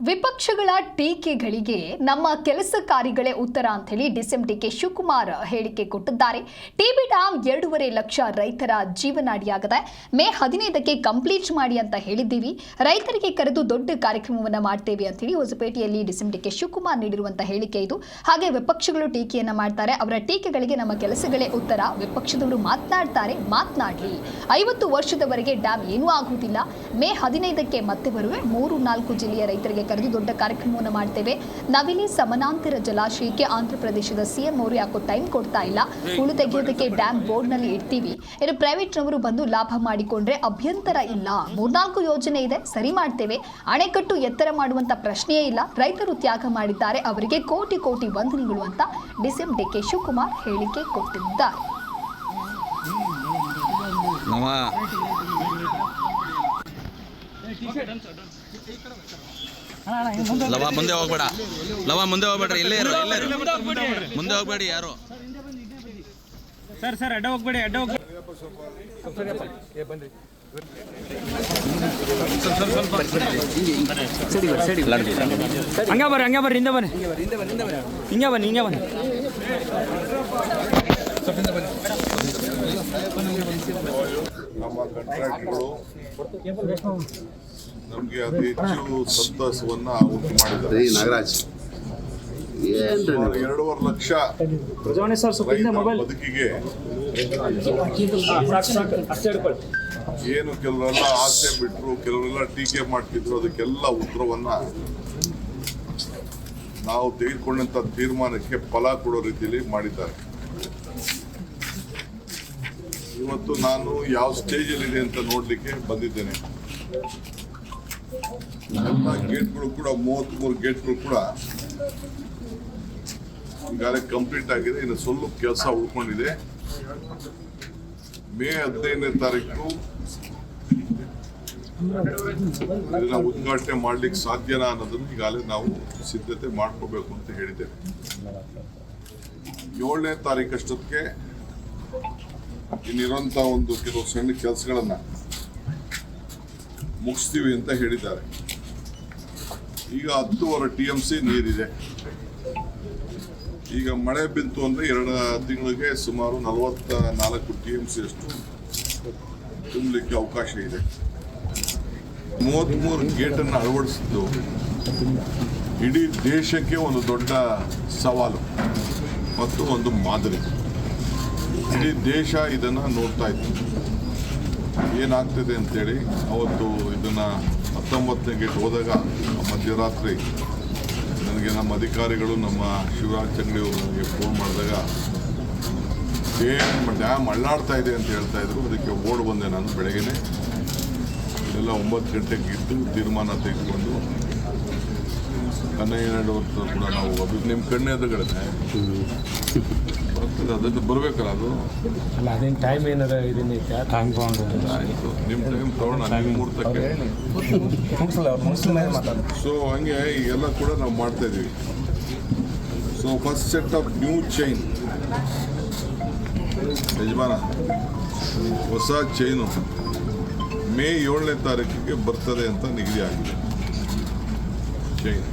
ವಿಪಕ್ಷಗಳ ಟೀಕೆಗಳಿಗೆ ನಮ್ಮ ಕೆಲಸ ಕಾರ್ಯಗಳೇ ಉತ್ತರ ಅಂತ ಹೇಳಿ ಡಿಸಿಎಂ ಡಿಕೆ ಶಿವಕುಮಾರ್ ಹೇಳಿಕೆ ಕೊಟ್ಟಿದ್ದಾರೆ. ಟಿಬಿ ಡ್ಯಾಂ 2.5 ಲಕ್ಷ ರೈತರ ಜೀವನಾಡಿಯಾಗಿದೆ. ಮೇ 15ಕ್ಕೆ ಕಂಪ್ಲೀಟ್ ಮಾಡಿ ಅಂತ ಹೇಳಿದ್ದೀವಿ. ರೈತರಿಗೆ ಕರೆದು ದೊಡ್ಡ ಕಾರ್ಯಕ್ರಮವನ್ನು ಮಾಡ್ತೇವೆ ಅಂತ ಹೇಳಿ ಹೊಸಪೇಟೆಯಲ್ಲಿ ಡಿಸಿಎಂ ಡಿಕೆ ಶಿವಕುಮಾರ್ ನೀಡಿರುವಂತಹ ಹೇಳಿಕೆ ಇದು. ಹಾಗೆ ವಿಪಕ್ಷಗಳು ಟೀಕೆಯನ್ನ ಮಾಡ್ತಾರೆ. ಅವರ ಟೀಕೆಗಳಿಗೆ ನಮ್ಮ ಕೆಲಸಗಳೇ ಉತ್ತರ. ವಿಪಕ್ಷದವರು ಮಾತನಾಡ್ತಾರೆ, ಮಾತನಾಡಲಿ. 50 ವರ್ಷದವರೆಗೆ ಡ್ಯಾಂ ಏನೂ ಆಗುವುದಿಲ್ಲ. ಮೇ 15ಕ್ಕೆ ಮತ್ತೆ ಬರುವೆ. 3-4 ಜಿಲ್ಲೆಯ ರೈತರಿಗೆ ಕರೆದು ದೊಡ್ಡ ಕಾರ್ಯಕ್ರಮವನ್ನು ಮಾಡ್ತೇವೆ. ನವಿಲಿ ಸಮಾನಾಂತರ ಜಲಾಶಯಕ್ಕೆ ಆಂಧ್ರ ಪ್ರದೇಶದ ಸಿಎಂ ಅವರು ಯಾಕೋ ಟೈಮ್ ಕೊಡ್ತಾ ಇಲ್ಲ. ಹೂಳು ತೆಗೆಯೋದಕ್ಕೆ ಡ್ಯಾಂ ಬೋರ್ಡ್ನಲ್ಲಿ ಇಡ್ತೀವಿ. ಇನ್ನು ಪ್ರೈವೇಟ್ನವರು ಬಂದು ಲಾಭ ಮಾಡಿಕೊಂಡ್ರೆ ಅಭ್ಯಂತರ ಇಲ್ಲ. 3-4 ಯೋಜನೆ ಇದೆ, ಸರಿ ಮಾಡ್ತೇವೆ. ಅಣೆಕಟ್ಟು ಎತ್ತರ ಮಾಡುವಂತ ಪ್ರಶ್ನೆಯೇ ಇಲ್ಲ. ರೈತರು ತ್ಯಾಗ ಮಾಡಿದ್ದಾರೆ, ಅವರಿಗೆ ಕೋಟಿ ಕೋಟಿ ವಂದನೆಗಳು ಅಂತ ಡಿಸಿಎಂ ಡಿಕೆ ಶಿವಕುಮಾರ್ ಹೇಳಿಕೆ ಕೊಟ್ಟಿದ್ದಾರೆ. ಮುಂದೆ ಹೋಗ್ಬೇಡ, ಮುಂದೆ ಹೋಗ್ಬೇಡ್ರಿ, ಇಲ್ಲೇ ಇರು, ಮುಂದೆ ಹೋಗ್ಬೇಡಿ ಯಾರು. ಸರ್ ಅಡ್ಡ ಹೋಗ್ಬೇಡಿ, ಹಂಗೆ ಬರ್ರಿ, ಹಿಂದೆ ಬನ್ನಿ, ಹಿಂಗೆ ಬನ್ನಿ. ನಮ್ಮ ಕಾಂಟ್ರಾಕ್ಟ್ಗಳು ನಮಗೆ ಅತಿ ಹೆಚ್ಚು ಸಂತಸವನ್ನ ಉಂಟು ಮಾಡಿದ್ದಾರೆ. ನಾಗರಾಜ್ 2.5 ಲಕ್ಷ ಬದುಕಿಗೆ ಏನು ಕೆಲವರೆಲ್ಲ ಆಸೆ ಬಿಟ್ಟರು, ಕೆಲವರೆಲ್ಲ ಟೀಕೆ ಮಾಡ್ತಿದ್ರು, ಅದಕ್ಕೆಲ್ಲ ಉತ್ತರವನ್ನ ನಾವು ತೆಗೆದುಕೊಂಡಂತ ತೀರ್ಮಾನಕ್ಕೆ ಫಲ ಕೊಡೋ ರೀತಿಯಲ್ಲಿ ಮಾಡಿದ್ದಾರೆ. ಇವತ್ತು ನಾನು ಯಾವ ಸ್ಟೇಜಲ್ಲಿದೆ ಅಂತ ನೋಡ್ಲಿಕ್ಕೆ ಬಂದಿದ್ದೇನೆ. ಎಲ್ಲ ಗೇಟ್ಗಳು ಕೂಡ 33 ಗೇಟ್ಗಳು ಕೂಡ ಈಗಾಗಲೇ ಕಂಪ್ಲೀಟ್ ಆಗಿದೆ. ಇನ್ನು ಸ್ವಲ್ಪ ಕೆಲಸ ಉಳ್ಕೊಂಡಿದೆ. ಮೇ 15ನೇ ತಾರೀಕು ಇದನ್ನ ಉದ್ಘಾಟನೆ ಮಾಡ್ಲಿಕ್ಕೆ ಸಾಧ್ಯನಾ ಅನ್ನೋದನ್ನು ಈಗಾಗಲೇ ನಾವು ಸಿದ್ಧತೆ ಮಾಡ್ಕೋಬೇಕು ಅಂತ ಹೇಳಿದ್ದೇವೆ. 7ನೇ ತಾರೀಕಷ್ಟೊತ್ತಿಗೆ ಇನ್ನಿರೋಂಥ ಒಂದು ಕೆಲವು ಸಣ್ಣ ಕೆಲಸಗಳನ್ನ ಮುಗಿಸ್ತೀವಿ ಅಂತ ಹೇಳಿದ್ದಾರೆ. ಈಗ 10.5 TMC ನೀರಿದೆ. ಈಗ ಮಳೆ ಬಿತ್ತು ಅಂದ್ರೆ 2 ತಿಂಗಳಿಗೆ ಸುಮಾರು 44 TMC ಅಷ್ಟು ತುಂಬಲಿಕ್ಕೆ ಅವಕಾಶ ಇದೆ. 33 ಗೇಟನ್ನು ಅಳವಡಿಸಿದ್ದು ಇಡೀ ದೇಶಕ್ಕೆ ಒಂದು ದೊಡ್ಡ ಸವಾಲು ಮತ್ತು ಒಂದು ಮಾದರಿ. ಇಡೀ ದೇಶ ಇದನ್ನ ನೋಡ್ತಾ ಇತ್ತು, ಏನಾಗ್ತಿದೆ ಅಂತೇಳಿ. ಅವತ್ತು ಇದನ್ನ 19ನೇ ಗೇಟ್ ಹೋದಾಗ ಮಧ್ಯರಾತ್ರಿ ನನಗೆ ನಮ್ಮ ಅಧಿಕಾರಿಗಳು, ನಮ್ಮ ಶಿವರಾಜ್ ಚಂಗಡಿ ಅವರು ನನಗೆ ಫೋನ್ ಮಾಡಿದಾಗ ಡ್ಯಾಮ್ ಅಳ್ಳಾಡ್ತಾ ಇದೆ ಅಂತ ಹೇಳ್ತಾ ಇದ್ರು. ಅದಕ್ಕೆ ಓಡ್ ಬಂದೆ ನಾನು ಬೆಳಗ್ಗೆನೆ. ಇದೆಲ್ಲ 9 ಗಂಟೆಗೆ ಇದ್ದು ತೀರ್ಮಾನ ತೆಗೆದುಕೊಂಡು ಕನ್ನಯ್ಯನಹಳ್ಳಿ ಅವ್ರ ಕೂಡ ನಾವು ನಿಮ್ಮ ಕಣ್ಣೆ ಎದುರುಗಡೆ ಅದನ್ನು ಬರಬೇಕಲ್ಲ. ಅದು ಅಲ್ಲ, ಅದೇನು ಟೈಮ್ ಏನಾರ ಆಯಿತು, ನಿಮ್ಮ ಟೈಮ್ ತಗೊಳ್ಳೋಣ, ನಿಮ್ಮ ಮುಹೂರ್ತಕ್ಕೆ. ಸೊ ಹಂಗೆ ಈಗೆಲ್ಲ ಕೂಡ ನಾವು ಮಾಡ್ತಾ ಇದ್ದೀವಿ. So first set of new chain ಯಜಮಾನ, ಹೊಸ ಚೈನು ಮೇ 7ನೇ ತಾರೀಕಿಗೆ ಬರ್ತದೆ ಅಂತ ನಿಗದಿ ಆಗಿದೆ ಚೈನ್.